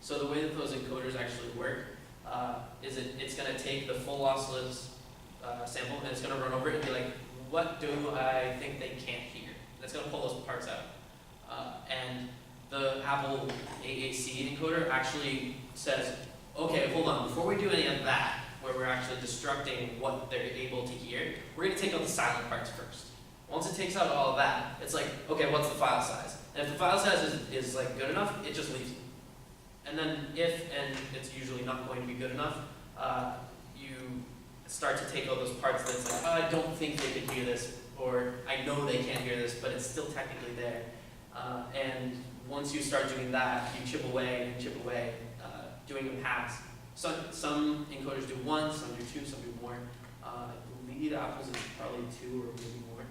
So the way that those encoders actually work is it's going to take the full lossless sample and it's going to run over it and be like, what do I think they can't hear? And it's going to pull those parts out. And the Apple AAC encoder actually says, okay, hold on, before we do any of that, where we're actually destructing what they're able to hear, we're going to take out the silent parts first. Once it takes out all of that, it's like, okay, what's the file size? And if the file size is like good enough, it just leaves it. And then and it's usually not going to be good enough, you start to take out those parts that's like, oh, I don't think they can hear this, or I know they can't hear this, but it's still technically there. And once you start doing that, you chip away, doing a pass. Some encoders do one, some do two, some do more. I believe Apple's is probably two or maybe more.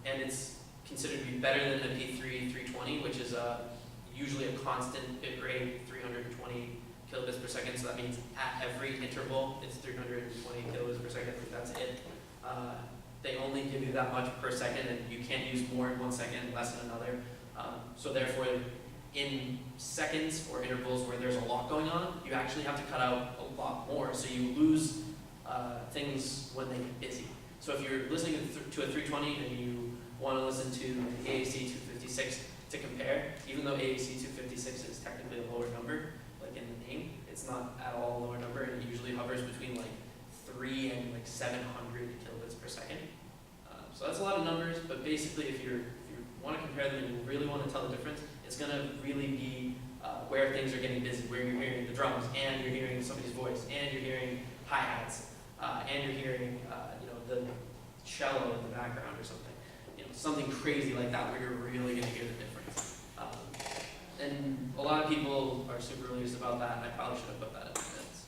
And it's considered to be better than MP3 320, which is usually a constant bit rate, 320 kilobits per second. So that means at every interval, it's 320 kilobits per second. That's it. They only give you that much per second, and you can't use more in 1 second, less in another. So therefore, in seconds or intervals where there's a lot going on, you actually have to cut out a lot more. So you lose things when they get busy. So if you're listening to a 320 and you want to listen to AAC 256 to compare, even though AAC 256 is technically a lower number, like in the name, it's not at all a lower number, and it usually hovers between like 3 and like 700 kilobits per second. So that's a lot of numbers, but basically if you want to compare them and you really want to tell the difference, it's going to really be where things are getting busy, where you're hearing the drums, and you're hearing somebody's voice, and you're hearing hi-hats, and you're hearing the cello in the background or something. Something crazy like that where you're really going to hear the difference. And a lot of people are super religious about that, and I probably should have put that in the minutes.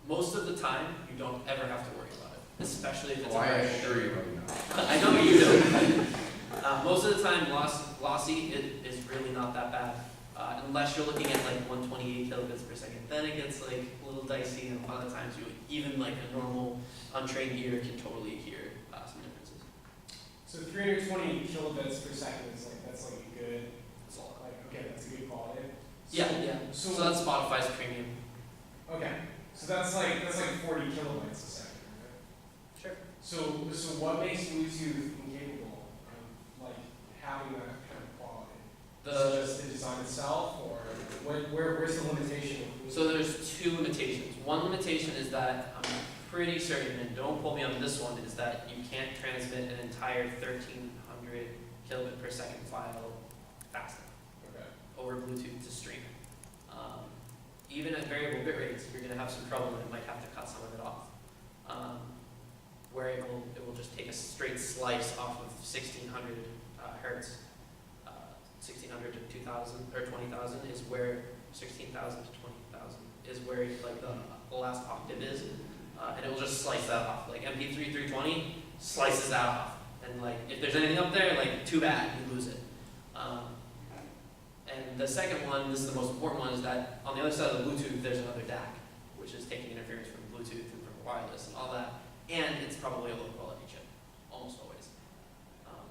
Most of the time, you don't ever have to worry about it, especially if it's I assure you right now. I know you do. Most of the time, lossy is really not that bad, unless you're looking at like 128 kilobits per second. Then it gets like a little dicey, and a lot of times even like a normal untrained ear can totally hear some differences. So 320 kilobits per second is that's like a good, that's a good quality. So, Yeah. So that's Spotify's premium. Okay. So that's like 40 kilobytes a second, right? Sure. So what makes Bluetooth incapable of having that kind of quality? Is it just the design itself, or where's the limitation of Bluetooth? So there's two limitations. One limitation is that I'm pretty certain, and don't quote me on this one, is that you can't transmit an entire 1300 kilobit per second file fast enough over Bluetooth to stream. Even at variable bit rates, you're going to have some trouble, and it might have to cut some of it off. Where it will just take a straight slice off of 1600 hertz. 1600 to 2000 or 20,000 is where 16,000 to 20,000 is where the last octave is, and it will just slice that off. Like MP3 320 slices that off, and if there's anything up there, too bad, you lose it. And the second one, this is the most important one, is that on the other side of the Bluetooth, there's another DAC, which is taking interference from Bluetooth and from wireless and all that, and it's probably a low quality chip, almost always.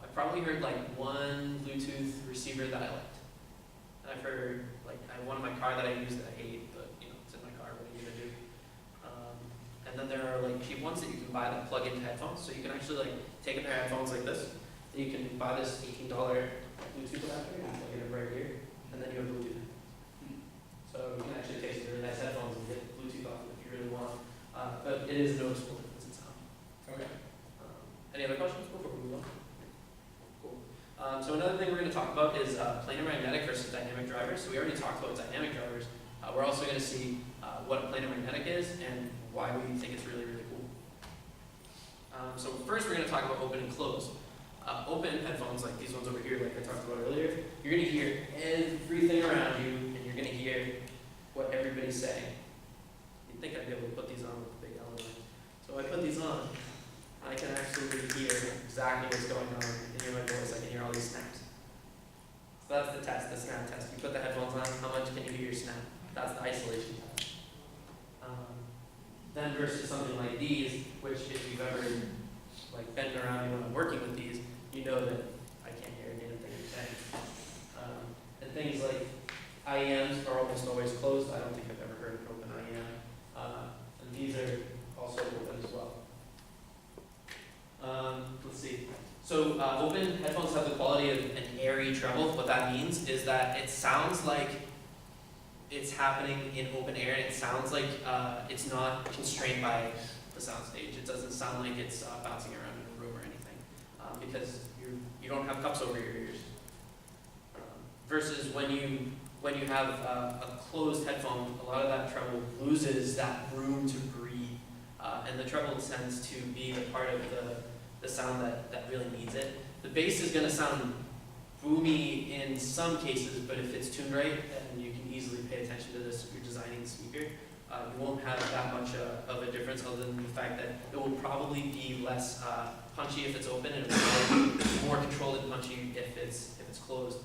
I've probably heard one Bluetooth receiver that I liked, and I've heard I have one in my car that I use that I hate, but it's in my car. What are you gonna do? And then there are cheap ones that you can buy that plug into headphones, so you can actually take a pair of headphones like this, and you can buy this $18 Bluetooth adapter and plug it in right here, and then you have Bluetooth. So you can actually take some really nice headphones and get Bluetooth off if you really want. But it is a noticeable difference in sound. Okay. Any other questions before we move on? Cool. So another thing we're going to talk about is planar magnetic versus dynamic drivers. So we already talked about dynamic drivers. We're also going to see what a planar magnetic is and why we think it's really, really cool. So first we're going to talk about open and close. Open headphones like these ones over here, like I talked about earlier, you're going to hear everything around you, and you're going to hear what everybody's saying. You'd think I'd be able to put these on with the big element. So I put these on, I can actually hear exactly what's going on. I can hear my voice, I can hear all these snaps. So that's the test, the snap test. You put the headphones on, how much can you hear your snap? That's the isolation test. Then versus something like these, which if you've ever been around when I'm working with these, you know that I can't hear anything you're saying. And things like IEMs are almost always closed. I don't think I've ever heard of an open IEM. And these are also open as well. Let's see. So open headphones have the quality of an airy treble. What that means is that it sounds like it's happening in open air, and it sounds like it's not constrained by the soundstage. It doesn't sound like it's bouncing around in a room or anything, because you don't have cups over your ears. Versus when you have a closed headphone, a lot of that treble loses that room to breathe, and the treble tends to be the part of the sound that really needs it. The bass is going to sound boomy in some cases, but if it's tuned right, then you can easily pay attention to this if you're designing the speaker. You won't have that much of a difference, other than the fact that it will probably be less punchy if it's open, and it will probably be more controlled and punchy if it's closed.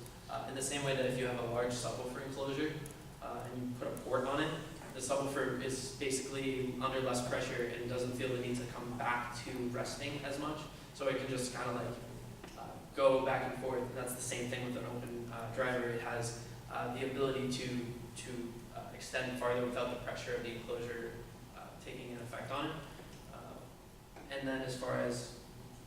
In the same way that if you have a large subwoofer enclosure and you put a port on it, the subwoofer is basically under less pressure and doesn't feel the need to come back to resting as much. So it can just kind of like go back and forth. And that's the same thing with an open driver. It has the ability to extend farther without the pressure of the enclosure taking an effect on it. And then as far as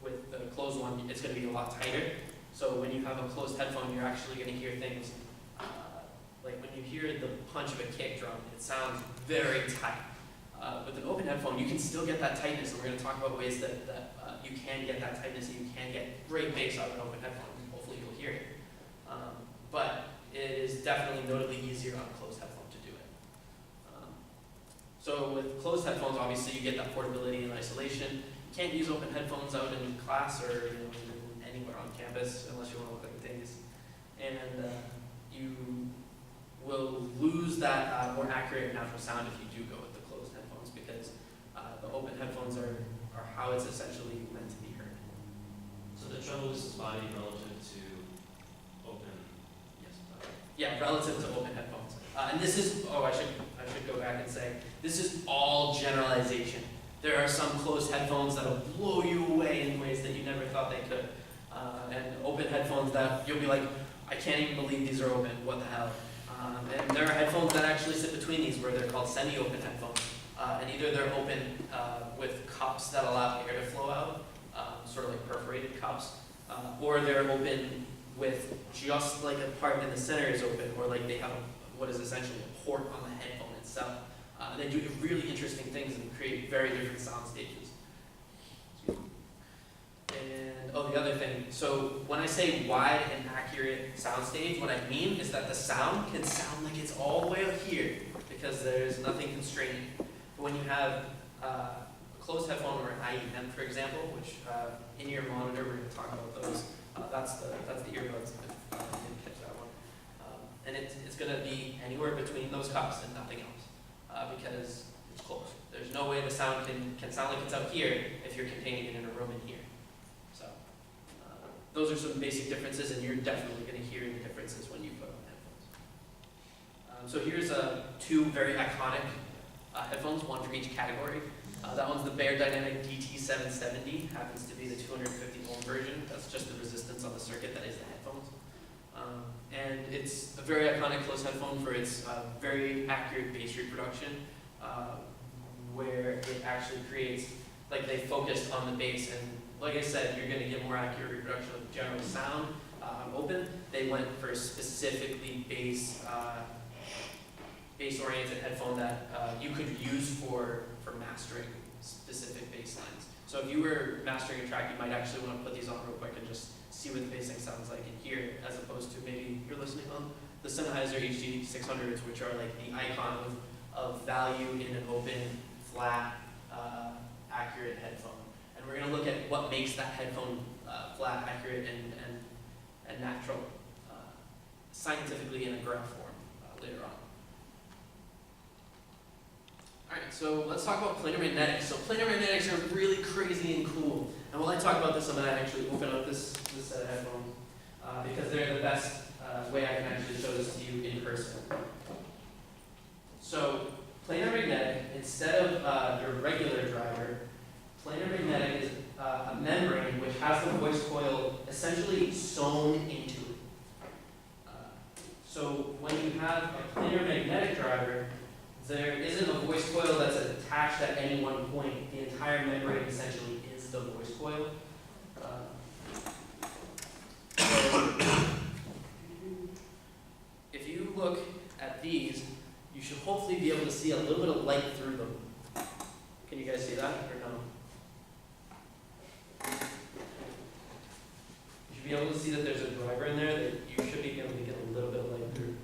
with the closed one, it's going to be a lot tighter. So when you have a closed headphone, you're actually going to hear things like when you hear the punch of a kick drum, it sounds very tight. With an open headphone, you can still get that tightness, and we're going to talk about ways that you can get that tightness, and you can get great bass out of an open headphone. Hopefully you'll hear it. But it is definitely notably easier on a closed headphone to do it. So with closed headphones, obviously you get that portability and isolation. You can't use open headphones out in class or even anywhere on campus unless you want to look like Days. And you will lose that more accurate natural sound if you do go with the closed headphones, because the open headphones are how it's essentially meant to be heard. So the treble is body relative to open. Yes. Yeah, relative to open headphones. And this is, I should go back and say, this is all generalization. There are some closed headphones that'll blow you away in ways that you never thought they could. And open headphones that you'll be like, I can't even believe these are open, what the hell? And there are headphones that actually sit between these where they're called semi-open headphones. And either they're open with cups that allow air to flow out, sort of like perforated cups, or they're open with just like a part in the center is open, or like they have what is essentially a port on the headphone itself. And they do really interesting things and create very different sound stages. And the other thing, so when I say wide and accurate soundstage, what I mean is that the sound can sound like it's all the way up here because there's nothing constraining. But when you have a closed headphone or an IEM, for example, which in-ear monitor, we're going to talk about those. That's the earbuds, if you didn't catch that one. And it's going to be anywhere between those cups and nothing else because it's closed. There's no way the sound can sound like it's up here if you're containing it in a room in here. So those are some basic differences, and you're definitely going to hear the differences when you put on headphones. So here's two very iconic headphones, one for each category. That one's the Bear Dynamic DT770, happens to be the 250 ohm version. That's just the resistance on the circuit that is the headphones. And it's a very iconic closed headphone for its very accurate bass reproduction, where it actually creates, like they focused on the bass, and like I said, you're going to get more accurate reproduction of general sound on open. They went for a specifically bass-oriented headphone that you could use for mastering specific bass lines. So if you were mastering a track, you might actually want to put these on real quick and just see what the bassing sounds like in here, as opposed to maybe you're listening on the Sennheiser HD 600s, which are like the icon of value in an open, flat, accurate headphone. And we're going to look at what makes that headphone flat, accurate, and natural, scientifically in a graph form later on. Alright, so let's talk about planar magnetics. So planar magnetics are really crazy and cool. And while I talk about this, I'm going to actually open up this set of headphones because they're the best way I can actually show this to you in person. So planar magnetic, instead of your regular driver, planar magnetic is a membrane which has the voice coil essentially sewn into it. So when you have a planar magnetic driver, there isn't a voice coil that's attached at any one point. The entire membrane essentially is the voice coil. So if you look at these, you should hopefully be able to see a little bit of light through them. Can you guys see that or no? You should be able to see that there's a driver in there that you should be able to get a little bit of light through.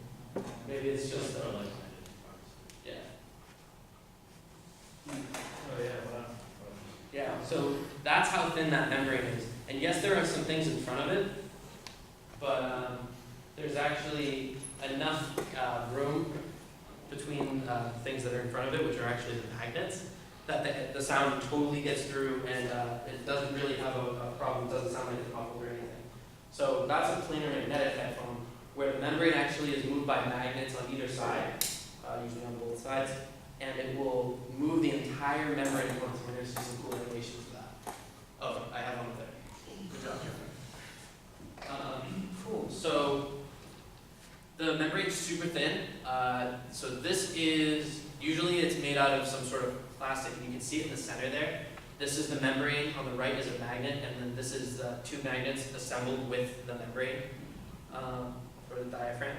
Maybe it's just yeah. Oh, yeah, wow. Yeah, so that's how thin that membrane is. And yes, there are some things in front of it, but there's actually enough room between things that are in front of it, which are actually the magnets, that the sound totally gets through, and it doesn't really have a problem. It doesn't sound like it's muffled or anything. So that's a planar magnetic headphone, where the membrane actually is moved by magnets on either side, usually on both sides, and it will move the entire membrane at once. We're going to see some cool animations for that. Oh, I have one there. Good job, Jeffrey. Cool. So the membrane is super thin. So this is, usually it's made out of some sort of plastic, and you can see it in the center there. This is the membrane. On the right is a magnet, and then this is the two magnets assembled with the membrane for the diaphragm.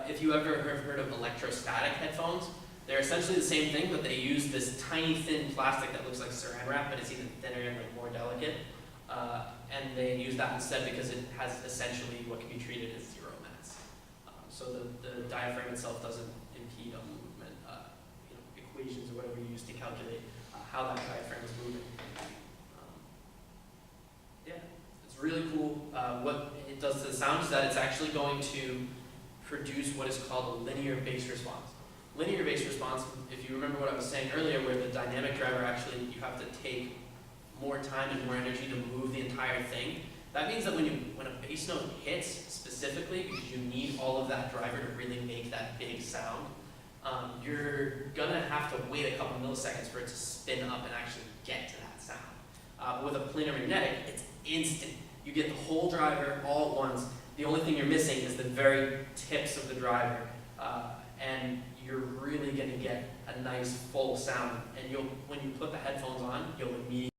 If you ever have heard of electrostatic headphones, they're essentially the same thing, but they use this tiny thin plastic that looks like saran wrap, but it's even thinner and like more delicate. And they use that instead because it has essentially what can be treated as zero mass. So the diaphragm itself doesn't impede on movement, equations or whatever you use to calculate how that diaphragm is moving. Yeah, it's really cool. What it does to the sound is that it's actually going to produce what is called a linear bass response. Linear bass response, if you remember what I was saying earlier, where the dynamic driver actually, you have to take more time and more energy to move the entire thing. That means that when a bass note hits specifically, because you need all of that driver to really make that big sound, you're gonna have to wait a couple milliseconds for it to spin up and actually get to that sound. But with a planar magnetic, it's instant. You get the whole driver all at once. The only thing you're missing is the very tips of the driver, and you're really gonna get a nice full sound. And when you put the headphones on, you'll immediately